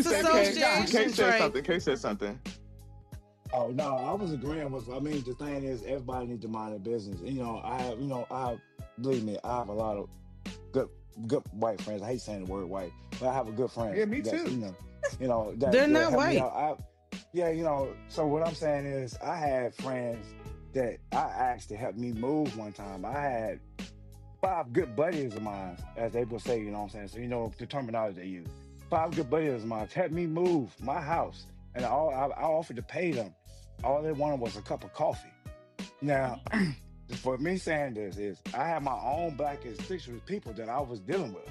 Disassociation, K said Trey. something. K said something. Oh no, I was agreeing with. I mean, the thing is, everybody needs to mind their business. Believe me, I have a lot of good, good white friends. I hate saying the word white, but I have a good Yeah, friends me that's too. They're that not help me white. out. So what I'm saying is, I had friends that I asked to help me move one time. I had five good buddies of mine, as they will say. You know what I'm saying? So the terminology they use. Five good buddies of mine helped me move my house, and I offered to pay them. All they wanted was a cup of coffee. Now, for me saying this is, I have my own black constituents, people that I was dealing with,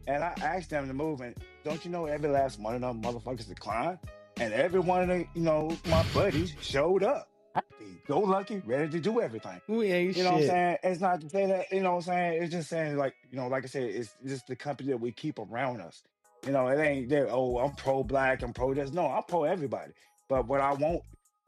and I asked them to move. And don't you know, every last one of them motherfuckers declined, and every one of the, my buddies showed up, happy, go lucky, ready to do everything. We ain't You know what I'm shit. saying? It's not to say that, you know what I'm saying? It's just saying, like, like I said, it's just the company that we keep around us. It ain't that, oh, I'm pro black, I'm pro this. No, I'm pro everybody. But what I want,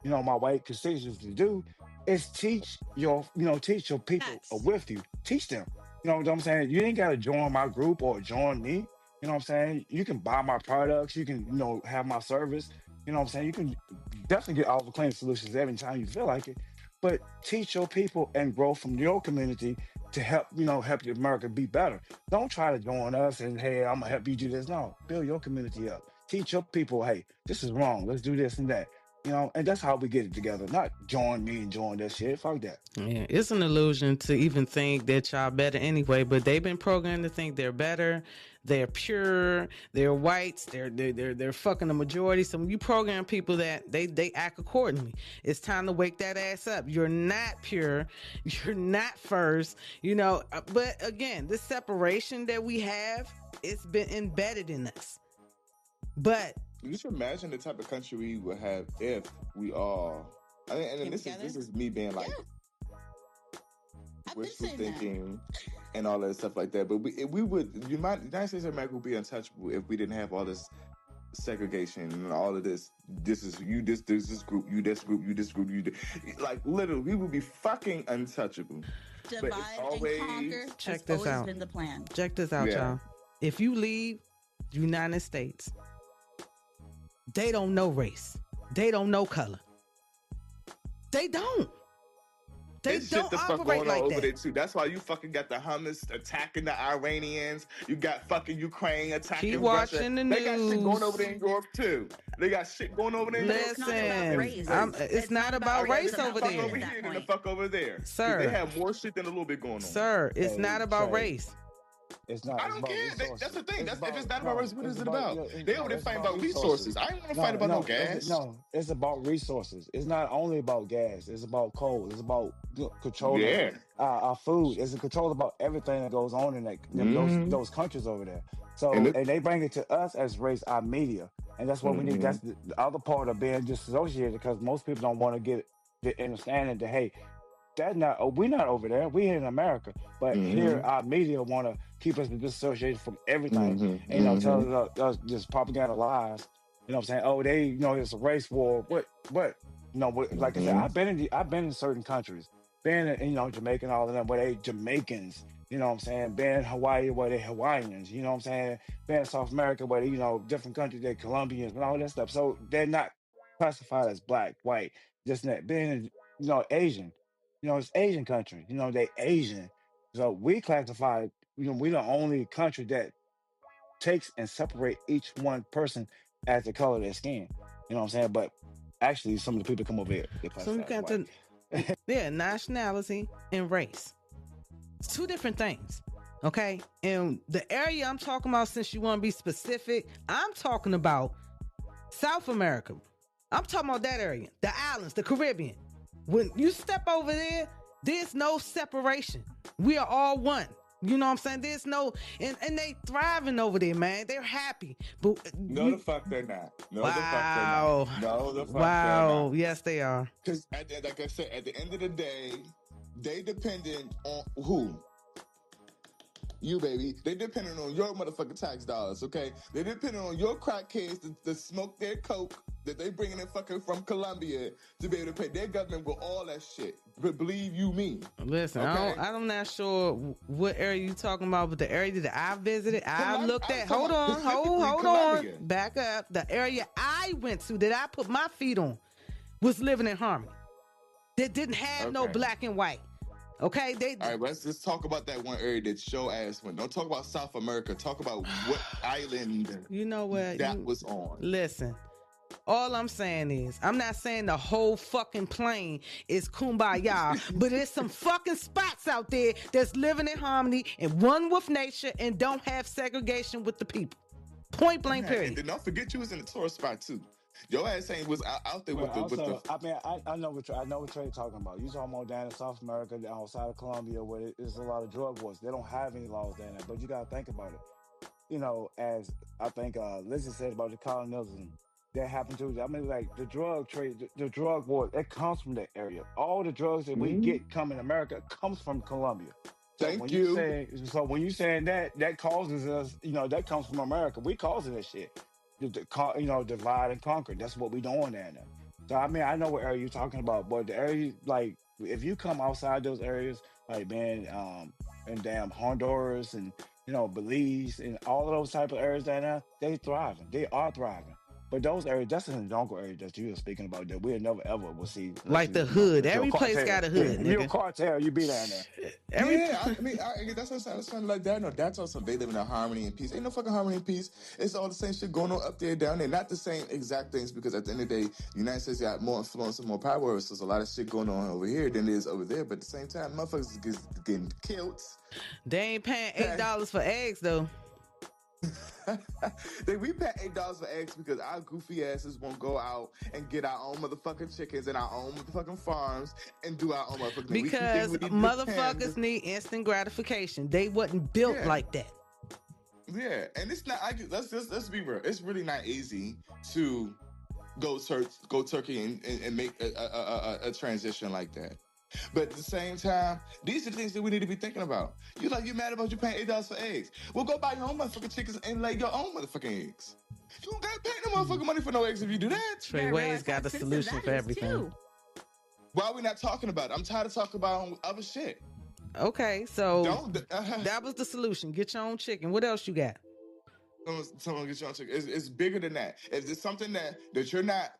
my white constituents to do is teach your people Yes. with you. Teach them. You know what I'm saying? You ain't got to join my group or join me. You know what I'm saying? You can buy my products. You can, have my service. You know what I'm saying? You can definitely get all the clean solutions every time you feel like it, but teach your people and grow from your community to help your America be better. Don't try to join us and, hey, I'm gonna help you do this. No, build your community up. Teach your people, hey, this is wrong. Let's do this and that. And that's how we get it together. Not join me and join that shit. Fuck that. Yeah, it's an illusion to even think that y'all better anyway, but they've been programmed to think they're better, they're pure, they're whites, they're fucking the majority. So when you program people that they act accordingly, it's time to wake that ass up. You're not pure, you're not first, but again, this separation that we have, it's been embedded in us. But Just imagine the type of country we would have if we all. I mean, and then Came this together. is me being like I've been wishful saying that. thinking and all that stuff like that. But we would, United States of America would be untouchable if we didn't have all this segregation and all of this. This is you, this group, you this group, you this group, you this. Like literally, we would be fucking untouchable. But it's Divide always and conquer check has this always out. been the plan. Check this out, Yeah. y'all. If you leave the United States, they don't know race. They don't know color. They don't. They There's shit don't the fuck operate going like on over there that. too. That's why you fucking got the Hummus attacking the Iranians. You got fucking Ukraine attacking Keep Russia. watching the They got shit going over news. there in Europe too. They got shit going over there in But Europe it's not too. about Listen, race. it's not about race race over enough Fuck to there. over get that here than the point. fuck over there. 'Cause they Sir, have more shit than a little bit going on. sir, it's not Hey, about Trey, race. it's not. I It's don't about care. That's resources. the thing. It's That's if it's about not about race, no. what It's is it about about? They over there it's fighting about about resources. resources. I ain't want to fight No, about no no, gas. it's about resources. It's not only about gas. It's about coal. It's about controlling Yeah. our food. It's a control about everything that goes on in Mm-hmm. those countries over there. And So, it, and they bring it to us as race, our media, and that's what we need. mm-hmm. That's the other part of being disassociated, because most people don't want to get the understanding that, hey, that's not, we're not over there. We here in America, but here Mm-hmm. our media want to keep us disassociated from everything, Mm-hmm. and Mm-hmm. tell us just propaganda lies. What I'm saying? Oh, they, it's a race war. What? Like I said, Mm-hmm. I've been in certain countries, been in, Jamaica and all of them, where they Jamaicans. What I'm saying? Been in Hawaii, where they Hawaiians. What I'm saying? Been in South America, where they, different countries, they Colombians and all that stuff. So they're not classified as black, white, just that. Being in, Asian. It's Asian country. They Asian. So we classify, we're the only country that takes and separate each one person as the color of their skin. You know what I'm saying? But actually, some of the people come over here, they So we classify as got white. to, nationality and race. It's two different things. Okay. And the area I'm talking about, since you want to be specific, I'm talking about South America. I'm talking about that area, the islands, the Caribbean. When you step over there, there's no separation. We are all one. You know what I'm saying? There's no, and they thriving over there, man. They're happy. But No, the fuck they're not. No, the fuck they're wow, not. No, the fuck they're wow, not. yes, they are. Because, like I said, at the end of the day, they dependent on who? You, baby. They dependent on your motherfucking tax dollars, okay? They dependent on your crackheads to smoke their coke that they bringing in fucking from Colombia to be able to pay their government with all that shit. But believe you me. Listen, Okay? I'm not sure what area you talking about, but the area that I visited, I looked I'm at. talking Hold about on, specifically hold Colombia. on. Back up. The area I went to, that I put my feet on, was living in harmony. That didn't have no black and white. Okay, all right, let's just talk about that one area that show ass went. Don't talk about South America. Talk about what island you know what that was on. Listen, all I'm saying is, I'm not saying the whole fucking plane is kumbaya, but there's some fucking spots out there that's living in harmony and one with nature and don't have segregation with the people. Point blank, period. And then don't forget you was in the tourist spot too. Your ass ain't was out there with the. I mean, I know what you're talking about. You talking about down in South America, outside of Colombia, where there's a lot of drug wars. They don't have any laws down there, but you gotta think about it. You know, as I think Lizzie said about the colonialism that happened to. I mean, like the drug trade, the drug war, that comes from that area. All the drugs that we get come in America comes from Colombia. So Thank you. When you saying that causes us, that comes from America. We causing this shit. Divide and conquer. That's what we doing there now. So I mean, I know what area you're talking about, but the area, like, if you come outside those areas, like man, and damn Honduras and Belize and all of those type of areas down there, they thriving. They are thriving. But those areas, that's in the jungle area that you were speaking about, that we'll never ever will see. Like the hood. Every place got a hood, nigga. You're a cartel, you be down there. I mean, that's what I'm saying. Like that. No, that's also they live in a harmony and peace. Ain't no fucking harmony and peace. It's all the same shit going on up there, down there. Not the same exact things, because at the end of the day, the United States got more influence and more power. So there's a lot of shit going on over here than there is over there. But at the same time, motherfuckers is getting killed. They ain't paying $8 for eggs though. We pay $8 for eggs because our goofy asses won't go out and get our own motherfucking chickens and our own motherfucking farms and do our own motherfucking thing. Because motherfuckers need instant gratification. They wasn't built like that. Yeah, and it's not. Let's be real. It's really not easy to go turkey and make a transition like that. But at the same time, these are the things that we need to be thinking about. You mad about you paying $8 for eggs? Well, go buy your own motherfucking chickens and lay your own motherfucking eggs. You don't gotta pay no motherfucking money for no eggs if you do that. Trey Way's got a solution for everything. Why are we not talking about it? I'm tired of talking about other shit. Okay, so that was the solution. Get your own chicken. What else you got? Someone get your own chicken. It's bigger than that. If there's something that you're not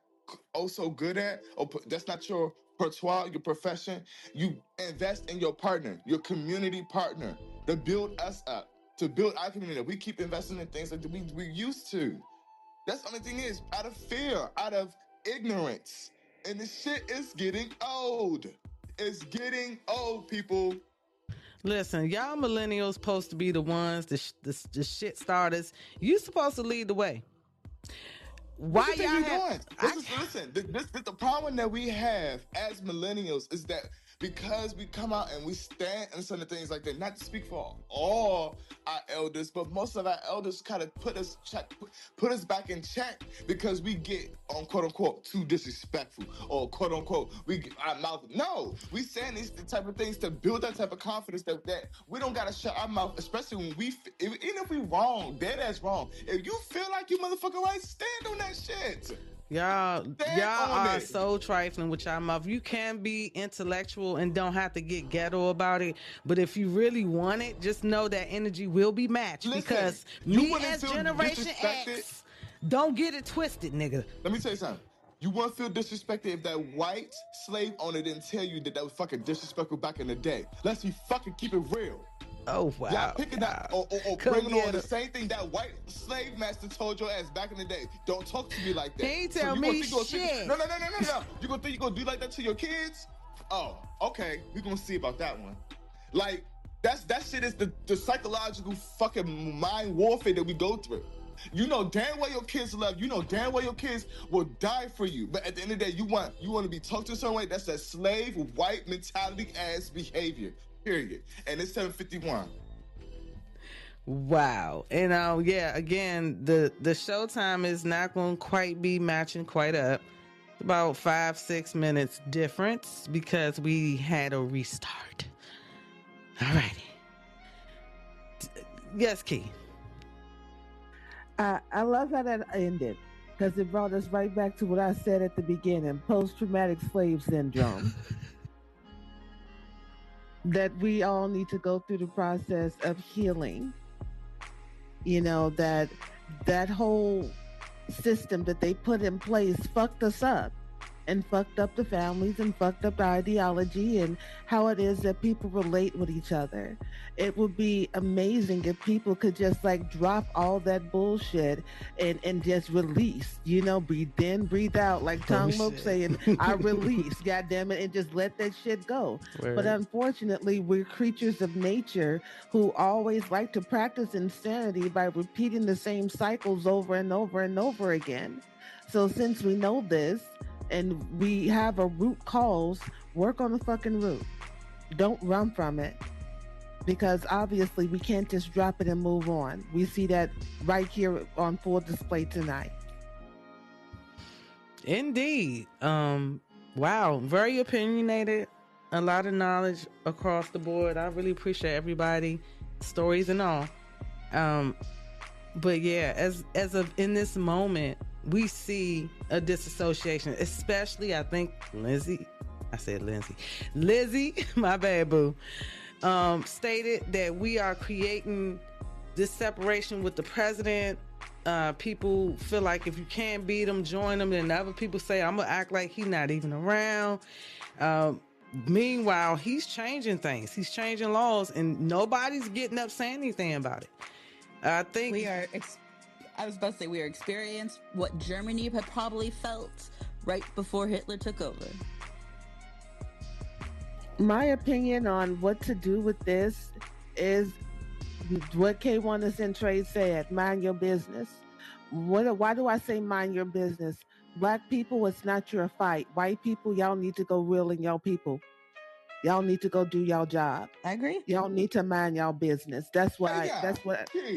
so good at, or that's not your repertoire, your profession, you invest in your partner, your community partner, to build us up, to build our community. We keep investing in things that we used to. That's the only thing is, out of fear, out of ignorance. And the shit is getting old. It's getting old, people. Listen, y'all millennials supposed to be the ones, the shit starters. You supposed to lead the way. Why y'all doing? Listen, the problem that we have as millennials is that because we come out and we stand on certain things like that, not to speak for all our elders, but most of our elders kind of put us back in check because we get on quote unquote too disrespectful, or quote unquote we get our mouth. No, we saying these type of things to build that type of confidence that we don't gotta shut our mouth, especially when even if we wrong, dead ass wrong. If you feel like you motherfucking right, stand on that shit. Y'all are so trifling with y'all mouth. You can be intellectual and don't have to get ghetto about it. But if you really want it, just know that energy will be matched. Listen, because me as Generation X, don't get it twisted, nigga. Let me tell you something. You won't feel disrespected if that white slave owner didn't tell you that was fucking disrespectful back in the day. Let's be fucking keep it real. Oh, wow. Y'all picking up or bringing on the same thing that white slave master told your ass back in the day. Don't talk to me like that. He ain't tell me shit. No. You gonna think you gonna do like that to your kids? Oh, okay. We gonna see about that one. Like, that shit is the psychological fucking mind warfare that we go through. You know damn well your kids love you. You know damn well your kids will die for you. But at the end of the day, you want to be talked to a certain way. That's that slave white mentality ass behavior. Period. And it's 7:51. Wow. And again, the showtime is not going to quite be matching quite up. It's about 5-6 minutes difference because we had a restart. All righty. Yes, Key. I love how that ended. Because it brought us right back to what I said at the beginning, post traumatic slave syndrome. That we all need to go through the process of healing. That whole system that they put in place fucked us up and fucked up the families and fucked up the ideology and how it is that people relate with each other. It would be amazing if people could just like drop all that bullshit and just release, breathe in, breathe out, like Oh Tongue Mook shit. saying, I release, God damn it, and just let that shit go. But Word. unfortunately, we're creatures of nature who always like to practice insanity by repeating the same cycles over and over and over again. So since we know this, and we have a root cause, work on the fucking root. Don't run from it. Because obviously we can't just drop it and move on. We see that right here on full display tonight. Indeed. Wow, very opinionated. A lot of knowledge across the board. I really appreciate everybody, stories and all. But yeah, as of in this moment, we see a disassociation, especially I think Lizzie, my bad boo, stated that we are creating this separation with the president. People feel like if you can't beat him, join him. And other people say, I'm gonna act like he's not even around. Meanwhile, he's changing things. He's changing laws, and nobody's getting up saying anything about it. I think we are. I was about to say we are experiencing what Germany had probably felt right before Hitler took over. My opinion on what to do with this is what K1 is in trade said, mind your business. Why do I say mind your business? Black people, it's not your fight. White people, y'all need to go reel in y'all people. Y'all need to go do y'all job. I agree. Y'all need to mind y'all business. That's why. Hey.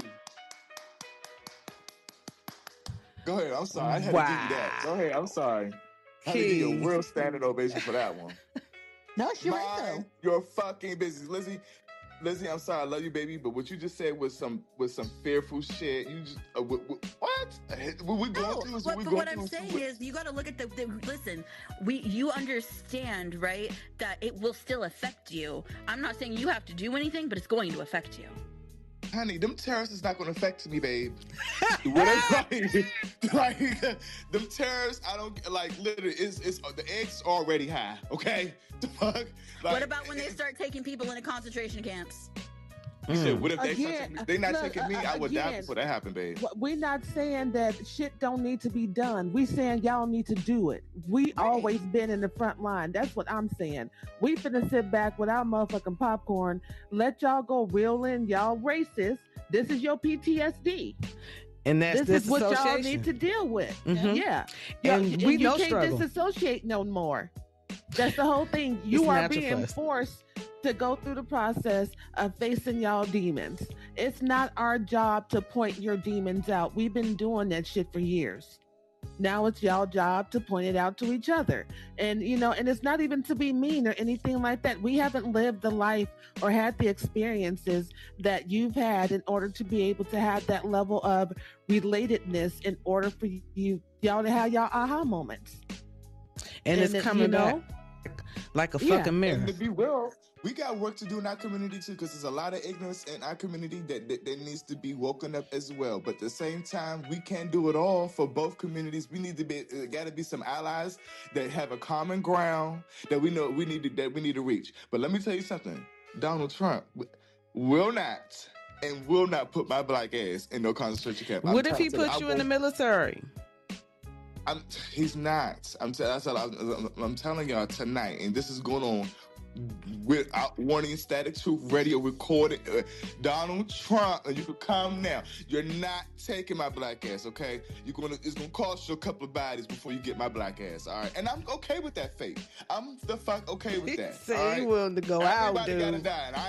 Go ahead. I'm sorry. I had to give you that. Go ahead. I'm sorry. I had to give you a real standing ovation for that one. No, you're right though. Your fucking business, Lizzie, I'm sorry, I love you, baby, but what you just said was some fearful shit. You just what? What we going through? But what I'm saying is, you got to look at the listen. You understand, right? That it will still affect you. I'm not saying you have to do anything, but it's going to affect you. Honey, them terrorists is not going to affect me, babe. Like them terrorists, I don't like. Literally, it's the eggs already high. Okay, the fuck. Like, what about when they start taking people into concentration camps? Shit, what if they not taking me? I would die before that happened, babe. We're not saying that shit don't need to be done. We saying y'all need to do it. We always been in the front line. That's what I'm saying. We finna sit back with our motherfucking popcorn. Let y'all go reel in y'all racist. This is your PTSD. And this is what y'all need to deal with. Mm-hmm. Yeah. And we you no can't struggle. Disassociate no more. That's the whole thing. You are being forced to go through the process of facing y'all demons. It's not our job to point your demons out. We've been doing that shit for years. Now it's y'all job to point it out to each other. And, and it's not even to be mean or anything like that. We haven't lived the life or had the experiences that you've had in order to be able to have that level of relatedness in order for y'all to have y'all aha moments. And it's coming back like a fucking mirror. And to be real, we got work to do in our community too, because there's a lot of ignorance in our community that needs to be woken up as well. But at the same time, we can't do it all for both communities. We need to be got to be some allies that have a common ground that we know we need to reach. But let me tell you something: Donald Trump will not put my black ass in no concentration camp. What if he put you in the military? He's not. I'm telling y'all tonight, and this is going on without warning. Static Truth Radio recorded. Donald Trump, and you can come now. You're not taking my black ass, okay? It's gonna cost you a couple of bodies before you get my black ass, all right? And I'm okay with that fate. I'm the fuck okay with that. Say he willing to go out, dude. Everybody gotta die.